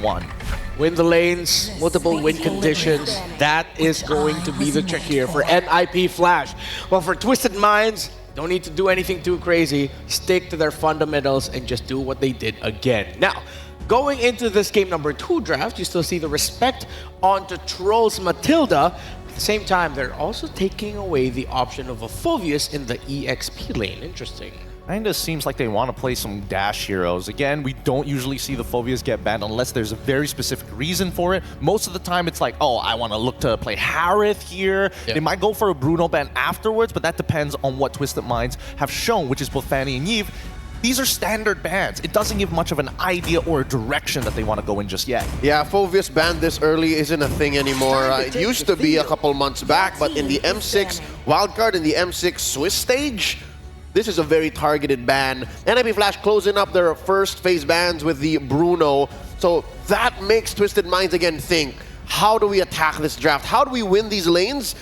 one. Win the lanes, multiple win conditions. That is going to be the trick here for NIP Flash. Well, for Twisted Minds, don't need to do anything too crazy. Stick to their fundamentals and just do what they did again. Now, going into this game number 2 draft, you still see the respect onto Troll's Matilda. At the same time, they're also taking away the option of a Phoveus in the EXP lane. Interesting. Kinda seems like they want to play some dash heroes. Again, we don't usually see the Phoveus get banned unless there's a very specific reason for it. Most of the time it's like, oh, I want to look to play Harith here. Yep. They might go for a Bruno ban afterwards, but that depends on what Twisted Minds have shown, which is both Fanny and Yves. These are standard bans. It doesn't give much of an idea or a direction that they want to go in just yet. Yeah, Phoveus banned this early isn't a thing anymore. It used to be a couple months back, but in the M6 wildcard, in the M6 Swiss stage, this is a very targeted ban. NIP Flash closing up their first phase bans with the Bruno. So that makes Twisted Minds again think, how do we attack this draft? How do we win these lanes?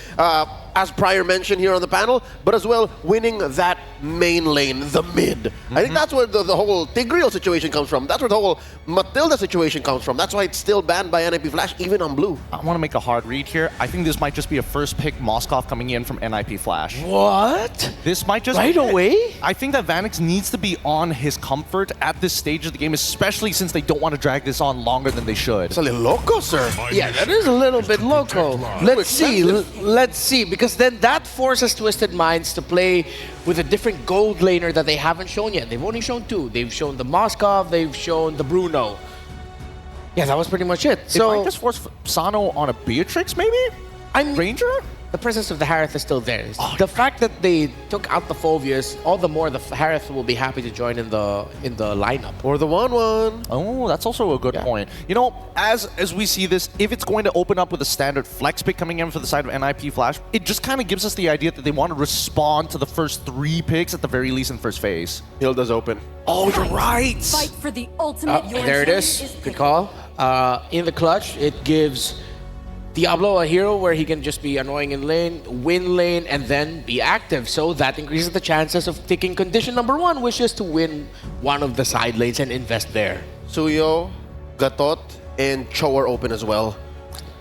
As prior mentioned here on the panel, but as well winning that main lane, the mid. I think that's where the whole Tigreal situation comes from. That's where the whole Matilda situation comes from. That's why it's still banned by NIP Flash, even on blue. I want to make a hard read here. I think this might just be a first pick Moskov coming in from NIP Flash. What? This might just... Right away? I think that Vanix needs to be on his comfort at this stage of the game, especially since they don't want to drag this on longer than they should. It's a little loco, sir. Yeah, that is a little bit loco. Let's see. Let's see, because then that forces Twisted Minds to play with a different gold laner that they haven't shown yet. They've only shown 2. They've shown the Moskov, they've shown the Bruno. Yeah, that was pretty much it. So might just force Sano on a Beatrix, maybe? Ranger? The presence of the Harith is still there. The fact that they took out the Phoveus, all the more the Harith will be happy to join in the lineup. Or the 1-1. Oh, that's also a good point. You know, as we see this, if it's going to open up with a standard flex pick coming in for the side of NIP Flash, it just kind of gives us the idea that they want to respond to the first 3 picks at the very least in first phase. Hilda's open. Oh, you're right! Fight for the ultimate. There it is. Good call. In the clutch, it gives Diablo a hero where he can just be annoying in lane, win lane, and then be active. So that increases the chances of taking condition number 1, which is to win one of the side lanes and invest there. Suyo, Gatot, and Cho are open as well.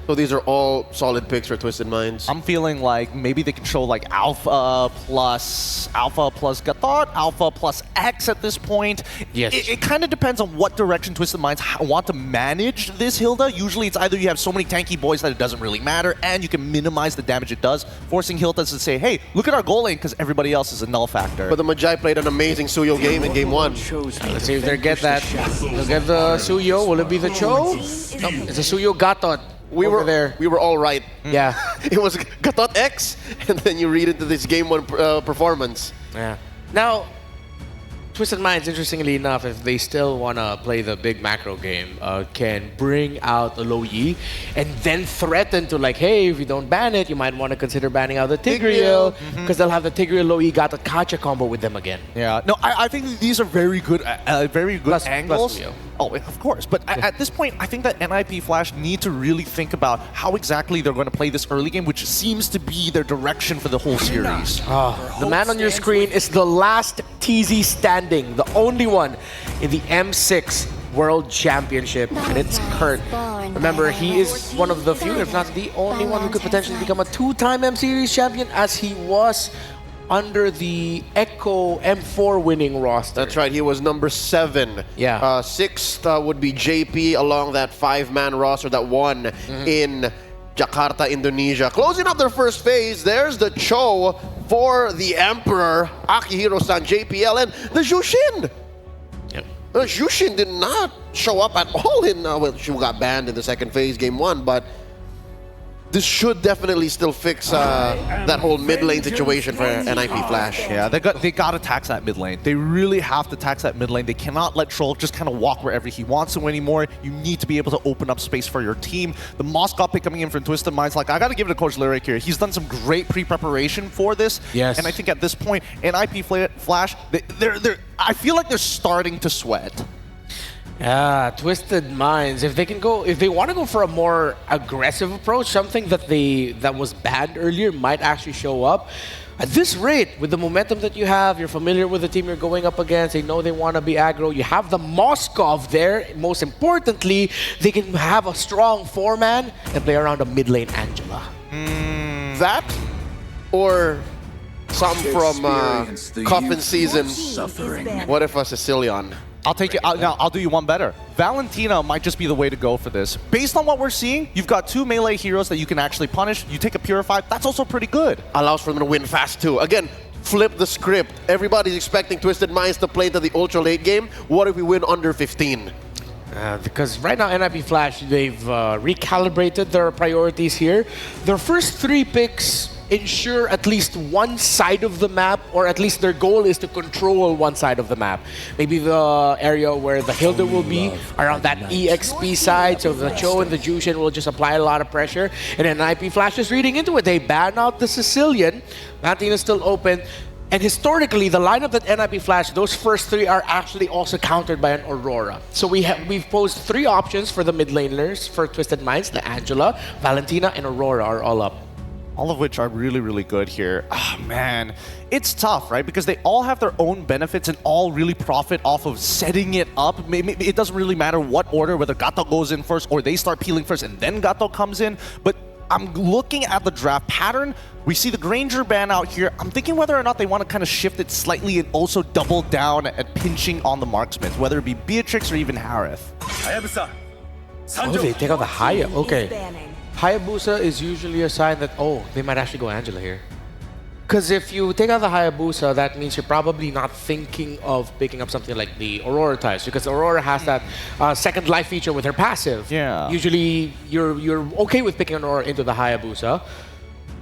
So these are all solid picks for Twisted Minds. I'm feeling like maybe they can show like Alpha plus Gatot, Alpha plus X at this point. Yes. It kind of depends on what direction Twisted Minds want to manage this Hilda. Usually it's either you have so many tanky boys that it doesn't really matter and you can minimize the damage it does, forcing Hilda to say, hey, look at our goal lane because everybody else is a null factor. But the Magi played an amazing Suyo game in game 1. Let's see if they get that. They'll get the Suyo. Will it be the Cho? No, it's a Suyo Gatot. We were all right. Yeah. It was Gatot X, and then you read into this game 1 performance. Yeah. Now, Twisted Minds, interestingly enough, if they still want to play the big macro game, can bring out a Lo Yi and then threaten to like, hey, if you don't ban it, you might want to consider banning out the Tigreal, because they'll have the Tigreal Lo Yi Gatot Kacha combo with them again. Yeah. No, I think these are very good angles. Plus Oh, of course. But at this point, I think that NIP Flash need to really think about how exactly they're going to play this early game, which seems to be their direction for the whole series. The man on your screen is the last TZ standing, the only one in the M6 World Championship, and it's Kurt. Remember, he is one of the few, if not the only one, who could potentially become a 2-time M-Series champion, as he was under the Echo M4 winning roster. That's right, he was number 7. Yeah. 6th would be JP along that 5-man roster that won in Jakarta, Indonesia. Closing up their first phase, there's the Cho for the Emperor, Akihiro-san, JPL, and the Jushin. Yep. Jushin did not show up at all in, well, she got banned in the second phase, game 1, but this should definitely still fix that whole mid lane situation for NIP Flash. Yeah, they got to tax that mid lane. They really have to tax that mid lane. They cannot let Troll just kind of walk wherever he wants to anymore. You need to be able to open up space for your team. The Moskov pick coming in from Twisted Minds, like, I got to give it to Coach Lyric here. He's done some great pre-preparation for this. Yes. And I think at this point, NIP Flash, I feel like they're starting to sweat. Yeah, Twisted Minds. If they want to go for a more aggressive approach, something that was banned earlier might actually show up. At this rate, with the momentum that you have, you're familiar with the team you're going up against, they know they want to be aggro, you have the Moskov there. Most importantly, they can have a strong 4-man and play around a mid lane Angela. That, or some from Coffin Season, what if a Sicilian? I'll take it. I'll do you one better. Valentina might just be the way to go for this. Based on what we're seeing, you've got 2 melee heroes that you can actually punish. You take a Purify, that's also pretty good. Allows for them to win fast too. Again, flip the script. Everybody's expecting Twisted Minds to play to the ultra late game. What if we win under 15? Because right now, NIP Flash, they've recalibrated their priorities here. Their first 3 picks ensure at least one side of the map, or at least their goal is to control one side of the map. Maybe the area where the Hilda will be, around that EXP side, so the Cho and the Jushin will just apply a lot of pressure. And then NIP Flash is reading into it. They ban out the Sicilian. Mantin is still open. And historically, the lineup that NIP Flash, those first 3 are actually also countered by an Aurora. So we've posed 3 options for the mid laners for Twisted Minds. The Angela, Valentina, and Aurora are all up. All of which are really, really good here. Ah, man. It's tough, right? Because they all have their own benefits and all really profit off of setting it up. Maybe it doesn't really matter what order, whether Gato goes in first or they start peeling first and then Gato comes in. But I'm looking at the draft pattern. We see the Granger ban out here. I'm thinking whether or not they want to kind of shift it slightly and also double down at pinching on the marksmen, whether it be Beatrix or even Harith. Oh, they take out the Haya. Okay. Hayabusa is usually a sign that, oh, they might actually go Angela here. Because if you take out the Hayabusa, that means you're probably not thinking of picking up something like the Aurora types, because Aurora has that second life feature with her passive. Yeah. Usually, you're okay with picking an Aurora into the Hayabusa.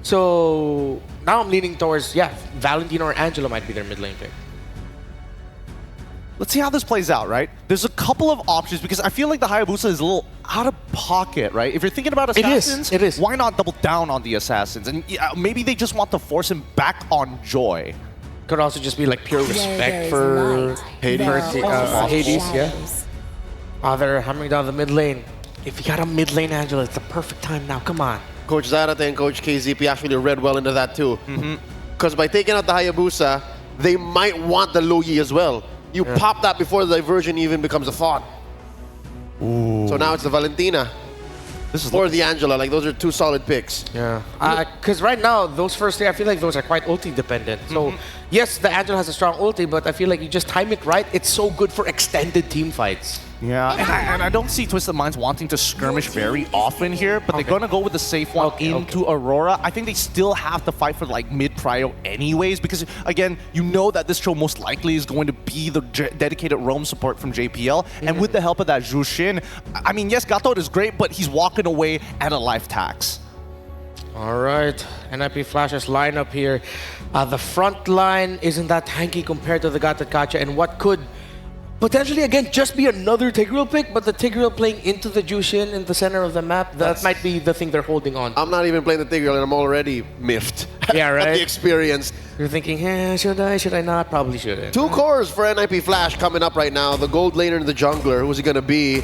So now I'm leaning towards, yeah, Valentina or Angela might be their mid lane pick. Let's see how this plays out, right? There's a couple of options because I feel like the Hayabusa is a little out of pocket, right? If you're thinking about assassins, it is. Why not double down on the assassins? And yeah, maybe they just want to force him back on Joy. Could also just be like pure respect for Hades. Hades, yeah. They're hammering down the mid lane. If you got a mid lane Angela, it's the perfect time now. Come on. Coach Zarate and Coach KZP actually read well into that too. Because by taking out the Hayabusa, they might want the Loyi as well. You pop that before the diversion even becomes a thought. Ooh. So now it's the Valentina. Or the Angela. Like, those are 2 solid picks. Yeah. Because right now, those first 3, I feel like those are quite ulti dependent. So, yes, the Angela has a strong ulti, but I feel like you just time it right. It's so good for extended team fights. Yeah, and I don't see Twisted Minds wanting to skirmish very often here, but they're going to go with the safe one into Aurora. I think they still have to fight for like mid-prio anyways, because again, you know that this show most likely is going to be the dedicated roam support from JPL, and with the help of that Jushin, I mean, yes, Gato is great, but he's walking away at a life tax. All right, NIP Flash's lineup here. The front line isn't that tanky compared to the Gato Kacha, and what could potentially, again, just be another Tigreal pick, but the Tigreal playing into the Jushin in the center of the map, that might be the thing they're holding on to. I'm not even playing the Tigreal and I'm already miffed. Yeah, right? At the experience. You're thinking, should I not? Probably shouldn't. 2 cores for NIP Flash coming up right now. The gold laner and the jungler. Who's it going to be?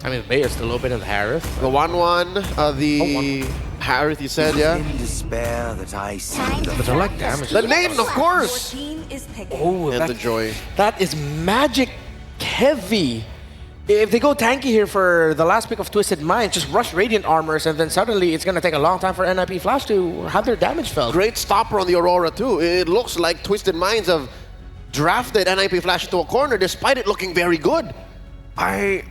I mean, Bay is still open in the Harith. The 1-1, the Harith, you said, yeah? Despair that I see. But they're like damage. The name, of course! Oh, And the joy. That is magic heavy. If they go tanky here for the last pick of Twisted Minds, just rush Radiant Armors, and then suddenly it's going to take a long time for NIP Flash to have their damage felt. Great stopper on the Aurora, too. It looks like Twisted Minds have drafted NIP Flash into a corner despite it looking very good. I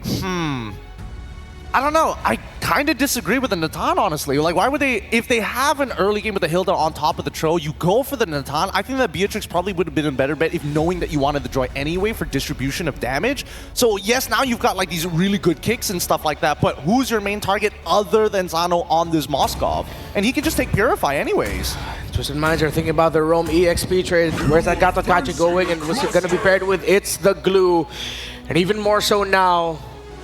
don't know. I kind of disagree with the Natan, honestly. Like, why would they, if they have an early game with the Hilda on top of the Tro, you go for the Natan. I think that Beatrix probably would have been a better bet if knowing that you wanted the Joy anyway for distribution of damage. So, yes, now you've got like these really good kicks and stuff like that, but who's your main target other than Zano on this Moskov? And he can just take Purify anyways. Twisted Minds are thinking about their Roam EXP trade. Where's that Gato Kacha going, and what's it going to be paired with? It's the glue. And even more so now,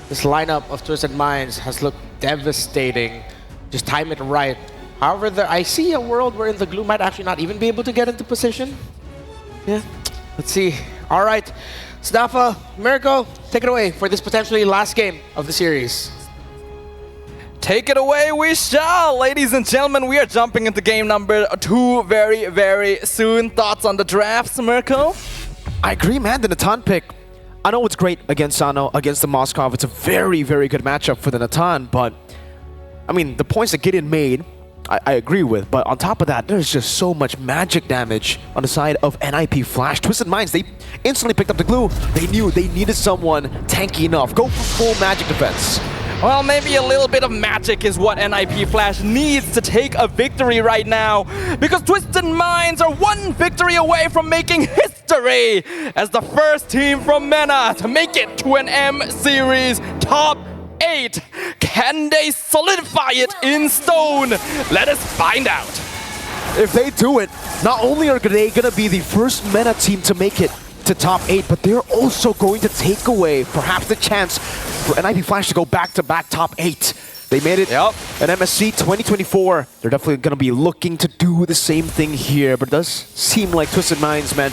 this lineup of Twisted Minds has looked devastating. Just time it right. However, I see a world wherein the glue might actually not even be able to get into position. Yeah, let's see. All right, Stafa, Mirko, take it away for this potentially last game of the series. Take it away, we shall! Ladies and gentlemen, we are jumping into game number 2 very, very soon. Thoughts on the drafts, Mirko? I agree, man. The Natan pick. I know it's great against Sano, against the Moskov. It's a very, very good matchup for the Natan, but I mean, the points that Gideon made, I agree with, but on top of that, there's just so much magic damage on the side of NIP Flash. Twisted Minds, they instantly picked up the glue. They knew they needed someone tanky enough. Go for full magic defense. Well, maybe a little bit of magic is what NIP Flash needs to take a victory right now, because Twisted Minds are one victory away from making history as the first team from MENA to make it to an M Series top 8. Can they solidify it in stone? Let us find out. If they do it, not only are they going to be the first MENA team to make it to top 8, but they're also going to take away perhaps the chance for NIP Flash to go back-to-back top 8. They made it at MSC 2024. They're definitely going to be looking to do the same thing here, but it does seem like Twisted Minds, man,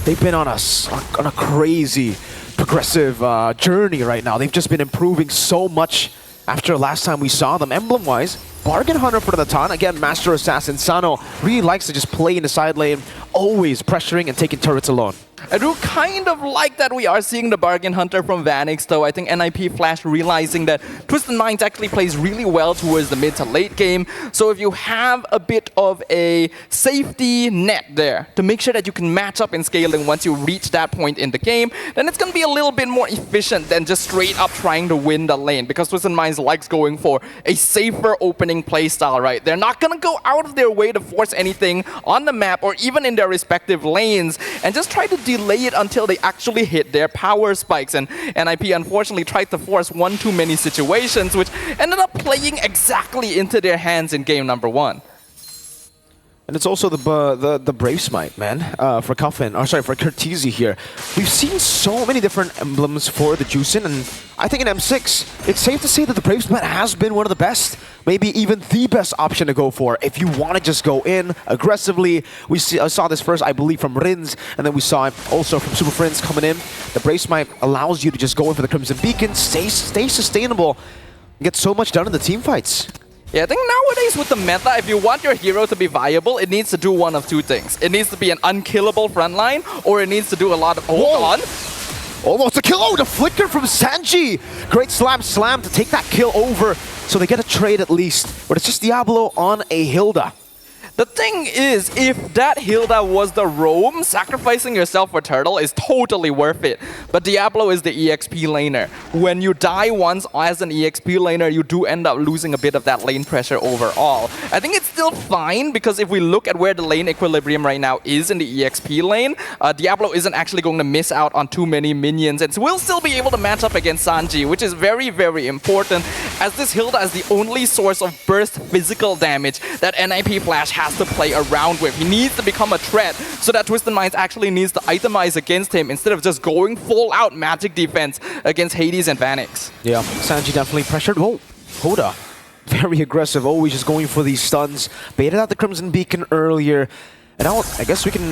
they've been on a crazy progressive journey right now. They've just been improving so much after last time we saw them. Emblem-wise, Bargain Hunter for the Natan. Again, Master Assassin Sano really likes to just play in the side lane, always pressuring and taking turrets alone. I do kind of like that we are seeing the Bargain Hunter from Vanix, though. I think NIP Flash realizing that Twisted Minds actually plays really well towards the mid to late game. So if you have a bit of a safety net there to make sure that you can match up in scaling once you reach that point in the game, then it's going to be a little bit more efficient than just straight up trying to win the lane, because Twisted Minds likes going for a safer opening playstyle, right? They're not going to go out of their way to force anything on the map or even in their respective lanes and just try to delay it until they actually hit their power spikes. And NIP unfortunately tried to force one too many situations, which ended up playing exactly into their hands in game number 1. And it's also the Brave Smite, man, for Coffin, or sorry, for Curtizi here. We've seen so many different emblems for the Juicin, and I think in M6, it's safe to say that the Brave Smite has been one of the best, maybe even the best option to go for if you want to just go in aggressively. We saw this first, I believe, from Rins, and then we saw it also from Super Friends coming in. The Brave Smite allows you to just go in for the Crimson Beacon, stay sustainable, and get so much done in the team fights. Yeah, I think nowadays with the meta, if you want your hero to be viable, it needs to do one of two things. It needs to be an unkillable frontline, or it needs to do a lot of... Hold on! Almost a kill! Oh, the flicker from Sanji! Great slam to take that kill over, so they get a trade at least. But it's just Diablo on a Hilda. The thing is, if that Hilda was the roam, sacrificing yourself for Turtle is totally worth it. But Diablo is the EXP laner. When you die once as an EXP laner, you do end up losing a bit of that lane pressure overall. I think it's still fine, because if we look at where the lane equilibrium right now is in the EXP lane, Diablo isn't actually going to miss out on too many minions, and will still be able to match up against Sanji, which is very, very important, as this Hilda is the only source of burst physical damage that NIP Flash has to play around with. He needs to become a threat, so that Twisted Minds actually needs to itemize against him instead of just going full out magic defense against Hades and Vanix. Yeah, Sanji definitely pressured. Oh, Hoda, very aggressive, always just going for these stuns. Baited out the Crimson Beacon earlier. And now I guess we can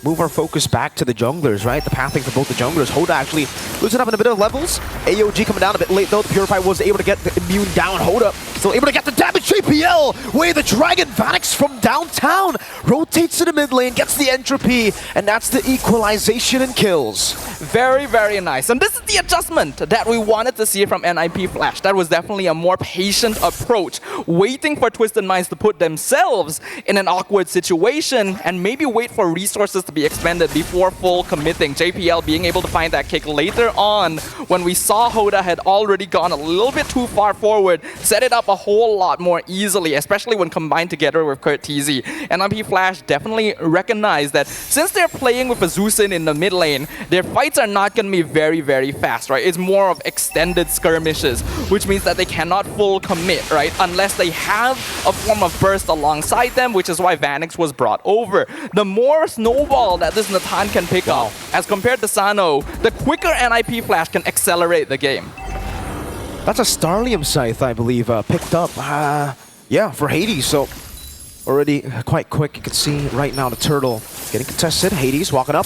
move our focus back to the junglers, right? The pathing for both the junglers. Hoda actually losing up in a bit of levels. AOG coming down a bit late though. The Purify was able to get the immune down. Hoda still able to get the damage. JPL way the Dragon. Vanix from downtown rotates to the mid lane, gets the entropy, and that's the equalization and kills. Very, very nice. And this is the adjustment that we wanted to see from NIP Flash. That was definitely a more patient approach, waiting for Twisted Minds to put themselves in an awkward situation and maybe wait for resources to be expended before full committing. JPL being able to find that kick later on when we saw Hoda had already gone a little bit too far forward, set it up a whole lot more easily, especially when combined together with Curtizi. NIP Flash definitely recognized that since they're playing with a Zeusyn in the mid lane, their fights are not going to be very, very fast, right? It's more of extended skirmishes, which means that they cannot full commit, right? Unless they have a form of burst alongside them, which is why Vanix was brought over. The more snowball that this Natan can pick up, as compared to Sano, the quicker NIP Flash can accelerate the game. That's a Starlium Scythe, I believe, picked up. Yeah, for Hades, so already quite quick. You can see right now the Turtle getting contested. Hades walking up.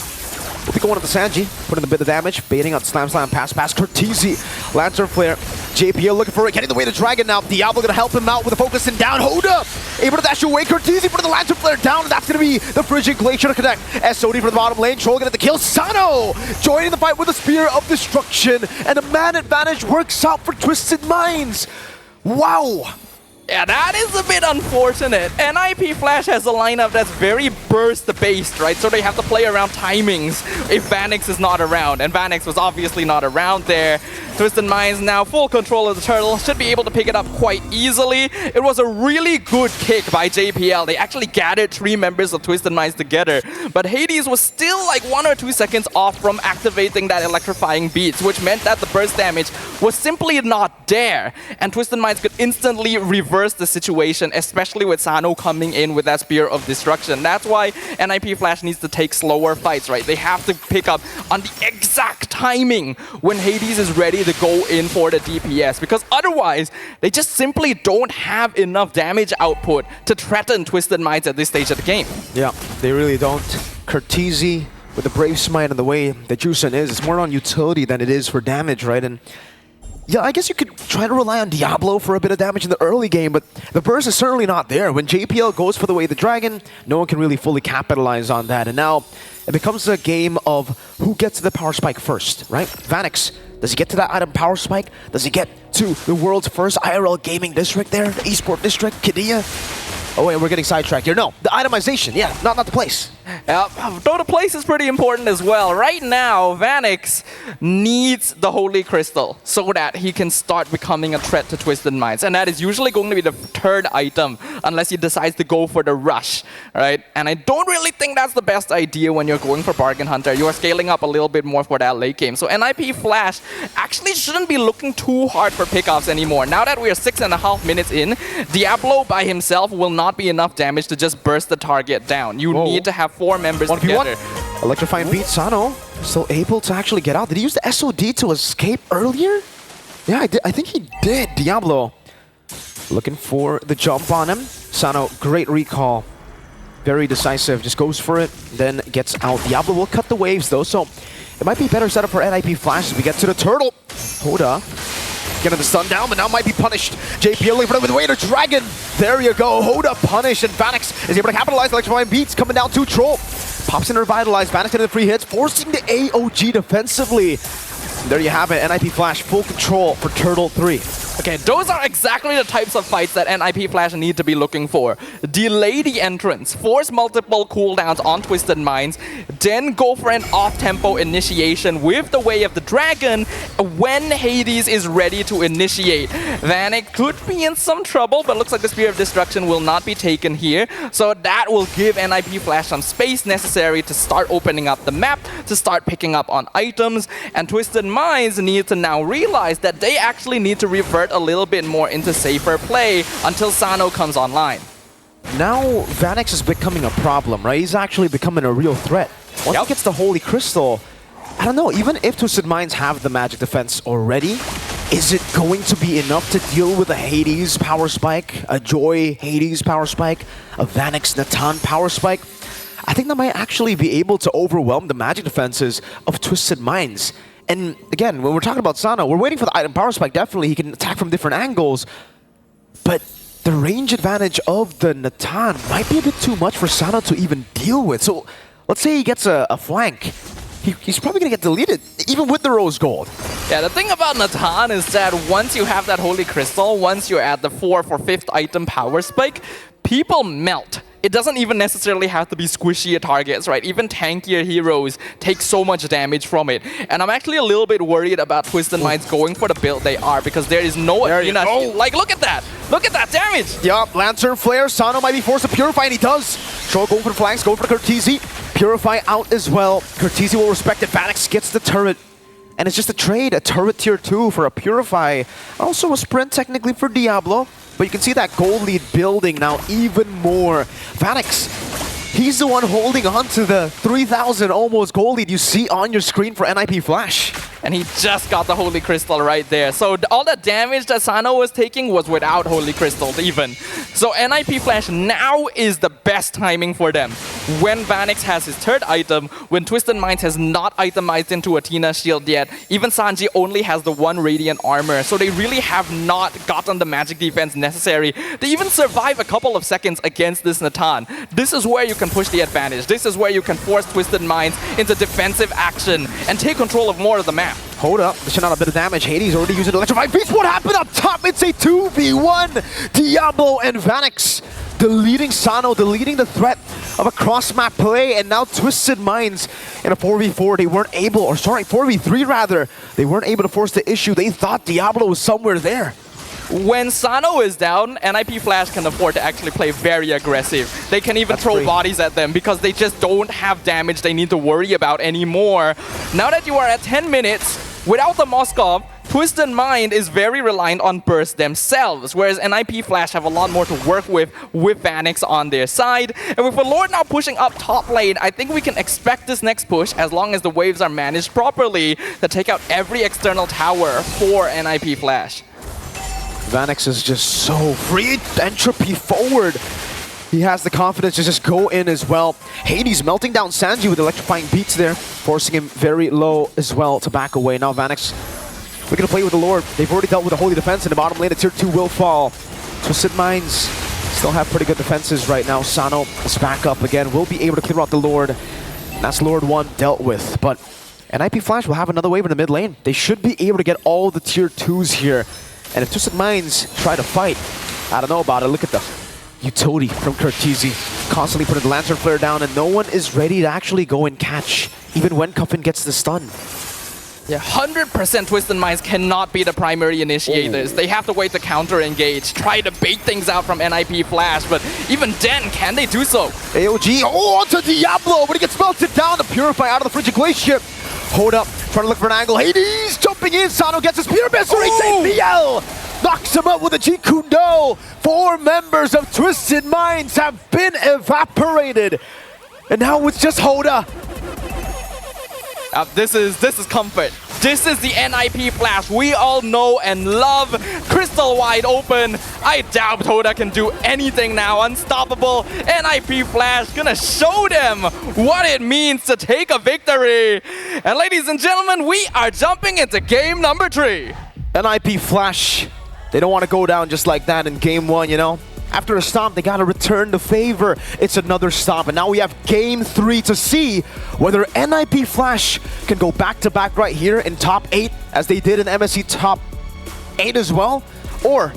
Will be going up to Sanji, putting a bit of damage, baiting out Slam, pass, Curtizi. Lantern Flare JPL looking for it, getting the way to Dragon now. Diablo gonna help him out with a focus and down. Hoda able to dash away. Cortese putting the Lantern Flare down, and that's gonna be the Frigid Glacier to connect. SOD from the bottom lane. Troll gonna get the kill. Sano joining the fight with a Spear of Destruction, and a man advantage works out for Twisted Minds. Wow. Yeah, that is a bit unfortunate. NIP Flash has a lineup that's very burst-based, right? So they have to play around timings if Vanix is not around. And Vanix was obviously not around there. Twisted Minds now full control of the turtle. Should be able to pick it up quite easily. It was a really good kick by JPL. They actually gathered 3 members of Twisted Minds together. But Hades was still like 1 or 2 seconds off from activating that electrifying beats, which meant that the burst damage was simply not there. And Twisted Minds could instantly reverse the situation, especially with Sano coming in with that Spear of Destruction. That's why NIP Flash needs to take slower fights, right? They have to pick up on the exact timing when Hades is ready to go in for the DPS, because otherwise they just simply don't have enough damage output to threaten Twisted Minds at this stage of the game. Yeah, they really don't. Cortese with the Brave Smite and the way that Juicen is, it's more on utility than it is for damage, right? And yeah, I guess you could try to rely on Diablo for a bit of damage in the early game, but the burst is certainly not there. When JPL goes for the way of the Dragon, no one can really fully capitalize on that. And now it becomes a game of who gets to the power spike first, right? Vanix, does he get to that item power spike? Does he get to the world's first IRL gaming district there? The esport district, Kidia? Oh wait, we're getting sidetracked here. No, the itemization, yeah, not the place. Though the place is pretty important as well. Right now, Vanix needs the Holy Crystal so that he can start becoming a threat to Twisted Minds. And that is usually going to be the 3rd item, unless he decides to go for the rush, right? And I don't really think that's the best idea when you're going for Bargain Hunter. You are scaling up a little bit more for that late game. So NIP Flash actually shouldn't be looking too hard for pickoffs anymore. Now that we are 6.5 minutes in, Diablo by himself will not be enough damage to just burst the target down. You need to have 4 members 1v1. together. Electrifying beat. Sano still able to actually get out. Did he use the SOD to escape earlier? Yeah, I think he did. Diablo looking for the jump on him. Sano, great recall. Very decisive. Just goes for it, then gets out. Diablo will cut the waves though, so it might be a better setup for NIP Flash as we get to the turtle. Hoda getting the stun down, but now might be punished. JPL looking for it with the way to Dragon. There you go. Hoda punished, and Vanix is able to capitalize. Electrifying beats coming down to Troll. Pops in Revitalize. Vanix getting the free hits, forcing the AOG defensively. And there you have it. NIP Flash full control for Turtle 3. Okay, those are exactly the types of fights that NIP Flash need to be looking for. Delay the entrance, force multiple cooldowns on Twisted Minds, then go for an off-tempo initiation with the Way of the Dragon when Hades is ready to initiate. Vanek could be in some trouble, but looks like the Spear of Destruction will not be taken here. So that will give NIP Flash some space necessary to start opening up the map, to start picking up on items, and Twisted Minds need to now realize that they actually need to revert a little bit more into safer play until Sano comes online. Now Vanix is becoming a problem, right? He's actually becoming a real threat. Once he gets the Holy Crystal, I don't know, even if Twisted Minds have the magic defense already, is it going to be enough to deal with a Hades power spike, a Joy Hades power spike, a Vanix Natan power spike? I think that might actually be able to overwhelm the magic defenses of Twisted Minds. And again, when we're talking about Sano, we're waiting for the item power spike. Definitely, he can attack from different angles. But the range advantage of the Natan might be a bit too much for Sano to even deal with. So let's say he gets a flank. He's probably going to get deleted, even with the Rose Gold. Yeah, the thing about Natan is that once you have that Holy Crystal, once you're at the 4th or 5th item power spike, people melt. It doesn't even necessarily have to be squishier targets, right? Even tankier heroes take so much damage from it. And I'm actually a little bit worried about Twisted Minds going for the build they are, because there is no arena. Like, look at that! Look at that damage! Yup, Lantern Flare. Sano might be forced to Purify, and he does. Troll going for the flanks, going for the Cortese. Purify out as well. Cortese will respect it. Vanix gets the turret. And it's just a trade, a turret tier 2 for a Purify. Also a sprint technically for Diablo. But you can see that gold lead building now even more. Vanix, he's the one holding on to the 3,000 almost gold lead you see on your screen for NIP Flash. And he just got the Holy Crystal right there. So all the damage that Sano was taking was without Holy Crystal even. So NIP Flash now is the best timing for them. when Vanix has his third item, when Twisted Minds has not itemized into Athena shield yet, even Sanji only has the 1 Radiant armor, so they really have not gotten the magic defense necessary to even survive a couple of seconds against this Natan. This is where you can push the advantage. This is where you can force Twisted Minds into defensive action and take control of more of the map. Hold up, dishing out a bit of damage. Hades already using Electrifying Beast. What happened up top? It's a 2v1. Diablo and Vanix deleting Sano, deleting the threat of a cross-map play, and now Twisted Minds in a 4v4. They weren't able, or sorry, 4v3 rather. They weren't able to force the issue. They thought Diablo was somewhere there. When Sano is down, NIP Flash can afford to actually play very aggressive. They can even throw bodies at them because they just don't have damage they need to worry about anymore. Now that you are at 10 minutes, without the Moskov, Twisted Mind is very reliant on burst themselves, whereas NIP Flash have a lot more to work with Vanix on their side. And with Lord now pushing up top lane, I think we can expect this next push, as long as the waves are managed properly, to take out every external tower for NIP Flash. Vanix is just so free. Entropy forward. He has the confidence to just go in as well. Hades melting down Sanji with electrifying beats there, forcing him very low as well to back away. Now Vanix, we're going to play with the Lord. They've already dealt with the Holy Defense in the bottom lane. The tier 2 will fall. Twisted Minds still have pretty good defenses right now. Sano is back up again. Will be able to clear out the Lord. And that's Lord 1 dealt with. But NIP Flash will have another wave in the mid lane. They should be able to get all the tier 2s here. And if Twisted Minds try to fight, I don't know about it. Look at the utility from Curtizi. Constantly putting the Lantern Flare down, and no one is ready to actually go and catch, even when Cuffin gets the stun. Yeah, 100% Twisted Minds cannot be the primary initiators. They have to wait to counter-engage, try to bait things out from NIP Flash, but even then, can they do so? AOG, onto Diablo, but he gets melted down to Purify out of the Frigid Glacier. Hold up, trying to look for an angle. Hades jumping in, Sano gets his Spear Mystery, APL! Knocks him up with a Jikundo. 4 members of Twisted Minds have been evaporated. And now it's just Hoda. This is comfort. This is the NIP Flash we all know and love. Crystal wide open. I doubt Hoda can do anything now. Unstoppable. NIP Flash gonna show them what it means to take a victory. And ladies and gentlemen, we are jumping into game number 3. NIP Flash, they don't want to go down just like that in game 1, you know? After a stomp, they got to return the favor. It's another stomp, and now we have game 3 to see whether NIP Flash can go back-to-back right here in top 8, as they did in MSC top 8 as well, or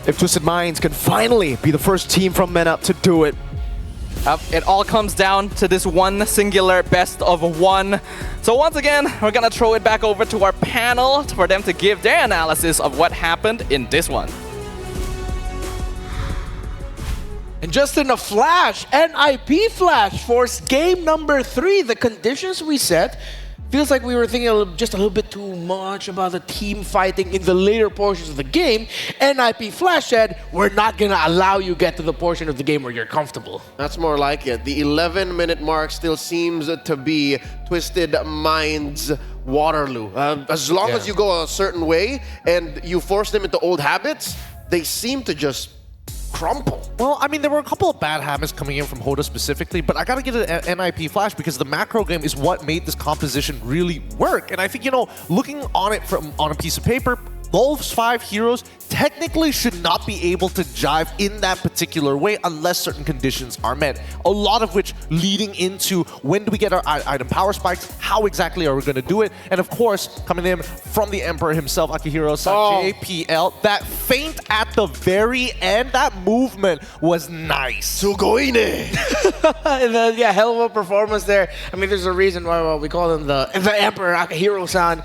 if Twisted Minds can finally be the first team from MENA to do it. It all comes down to this one singular best of 1. So once again, we're gonna throw it back over to our panel for them to give their analysis of what happened in this one. And just in a flash, NIP Flash forced game number 3. The conditions we set, feels like we were thinking just a little bit too much about the team fighting in the later portions of the game. NIP Flash said, we're not going to allow you get to the portion of the game where you're comfortable. That's more like it. The 11-minute mark still seems to be Twisted Minds' Waterloo. As long as you go a certain way and you force them into old habits, they seem to just crumple. Well, I mean, there were a couple of bad habits coming in from Hoda specifically, but I gotta give it an NIP Flash because the macro game is what made this composition really work. And I think, you know, looking on it on a piece of paper, those 5 heroes technically should not be able to jive in that particular way unless certain conditions are met. A lot of which leading into when do we get our item power spikes, how exactly are we going to do it, and of course, coming in from the Emperor himself, Akihiro-san, JPL, that feint at the very end, that movement was nice. Sugoine! Yeah, hell of a performance there. I mean, there's a reason why we call him the Emperor, Akihiro-san.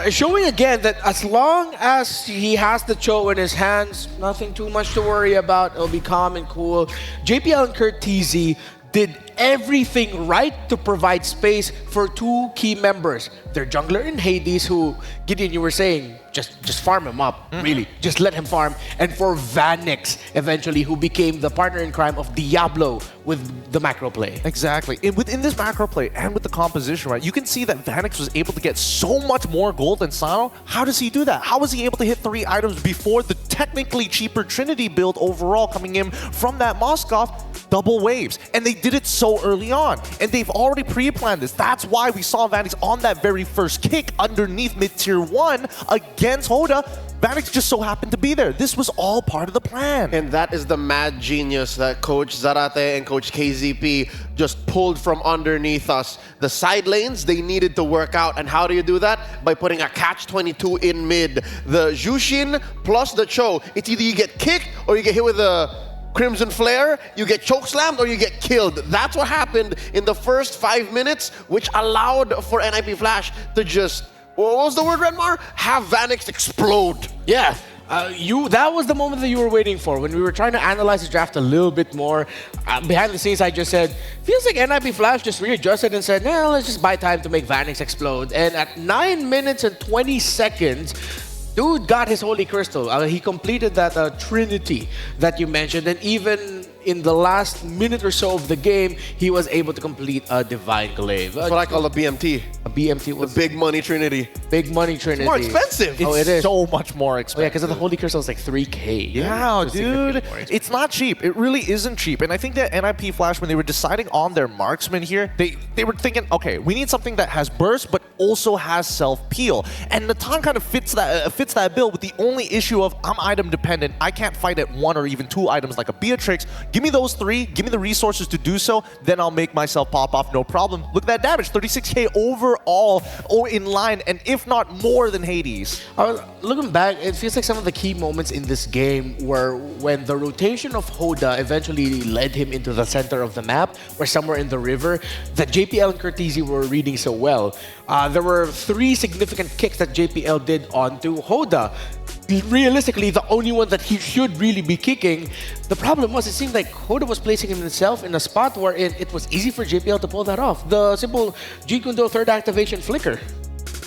Showing again that as long as he has the Cho in his hands, nothing too much to worry about. It'll be calm and cool. JPL and Curtizi did everything right to provide space for 2 key members. Their jungler in Hades, who, Gideon, you were saying, just farm him up, really. Just let him farm. And for Vanix, eventually, who became the partner in crime of Diablo with the macro play. Exactly. And within this macro play and with the composition, right, you can see that Vanix was able to get so much more gold than Sano. How does he do that? How was he able to hit 3 items before the technically cheaper Trinity build overall coming in from that Moskov? double waves. And they did it so early on. And they've already pre-planned this. That's why we saw Vanix on that very first kick underneath mid-tier 1 against Hoda. Vanix just so happened to be there. This was all part of the plan. And that is the mad genius that Coach Zarate and Coach KZP just pulled from underneath us. The side lanes, they needed to work out. And how do you do that? By putting a catch-22 in mid. The Jushin plus the Cho. It's either you get kicked or you get hit with a Crimson Flare, you get chokeslammed or you get killed. That's what happened in the first 5 minutes, which allowed for NIP Flash to just, what was the word, Redmar? Have Vanix explode. Yeah. That was the moment that you were waiting for. When we were trying to analyze the draft a little bit more, behind the scenes I just said, feels like NIP Flash just readjusted and said, nah, let's just buy time to make Vanix explode. And at 9 minutes and 20 seconds, dude got his Holy Crystal. He completed that Trinity that you mentioned, and even in the last minute or so of the game, he was able to complete a Divine Glaive. That's what I call a BMT. A BMT was The Big Money Trinity. Big Money Trinity. It's more expensive. Oh, it is. So much more Oh, yeah, expensive. because the Holy Crystal is like 3K. Yeah, It's dude. significantly more expensive. It's not cheap. It really isn't cheap. And I think that NIP Flash, when they were deciding on their marksman here, they were thinking, okay, we need something that has burst, but also has self-peel. And Natan kind of fits that bill with the only issue of I'm item dependent. I can't fight at 1 or even 2 items like a Beatrix. Give me those 3. Give me the resources to do so. Then I'll make myself pop off, no problem. Look at that damage. 36k overall in line, and if not more than Hades. Looking back, it feels like some of the key moments in this game were when the rotation of Hoda eventually led him into the center of the map, or somewhere in the river, that JPL and Cortese were reading so well. There were 3 significant kicks that JPL did onto Hoda. Realistically, the only one that he should really be kicking. The problem was, it seemed like Hoda was placing himself in a spot where it was easy for JPL to pull that off. The simple G-Kundo third activation flicker.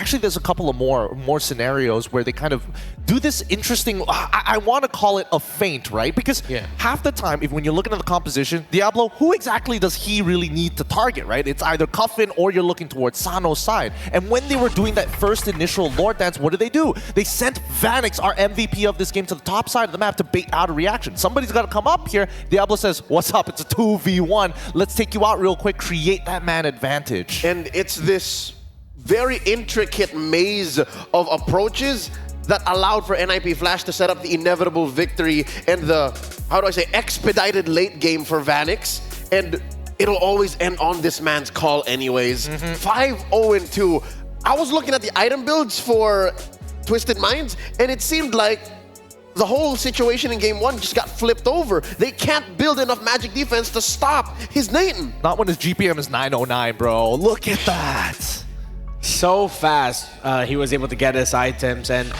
Actually, there's a couple of more scenarios where they kind of do this interesting, I want to call it a feint, right? Because half the time, when you're looking at the composition, Diablo, who exactly does he really need to target, right? It's either Coffin or you're looking towards Sano's side. And when they were doing that first initial Lord Dance, what did they do? They sent Vanix, our MVP of this game, to the top side of the map to bait out a reaction. Somebody's got to come up here. Diablo says, what's up? It's a 2v1. Let's take you out real quick, create that man advantage. And it's this very intricate maze of approaches that allowed for NIP Flash to set up the inevitable victory and the, how do I say, expedited late game for Vanix. And it'll always end on this man's call anyways. 5-0-2. I was looking at the item builds for Twisted Minds, and it seemed like the whole situation in game 1 just got flipped over. They can't build enough magic defense to stop his Nathan. Not when his GPM is 909, bro. Look at that. So fast, he was able to get his items, and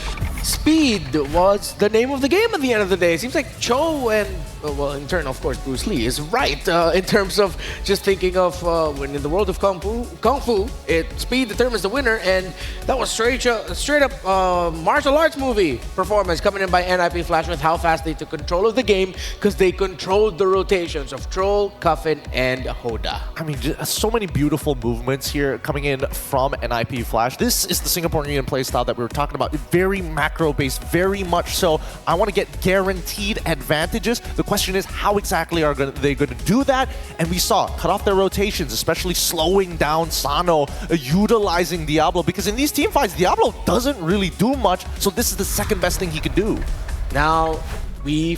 speed was the name of the game at the end of the day. It seems like Cho and, well, in turn, of course, Bruce Lee is right in terms of just thinking of when in the world of Kung Fu, speed determines the winner, and that was straight up martial arts movie performance coming in by NIP Flash with how fast they took control of the game, because they controlled the rotations of Troll, Coffin, and Hoda. I mean, so many beautiful movements here coming in from NIP Flash. This is the Singaporean playstyle that we were talking about. Very macro-based, very much so. I want to get guaranteed advantages. The question is, how exactly are they going to do that? And we saw cut off their rotations, especially slowing down Sano, utilizing Diablo, because in these team fights, Diablo doesn't really do much, so this is the second best thing he could do. Now, we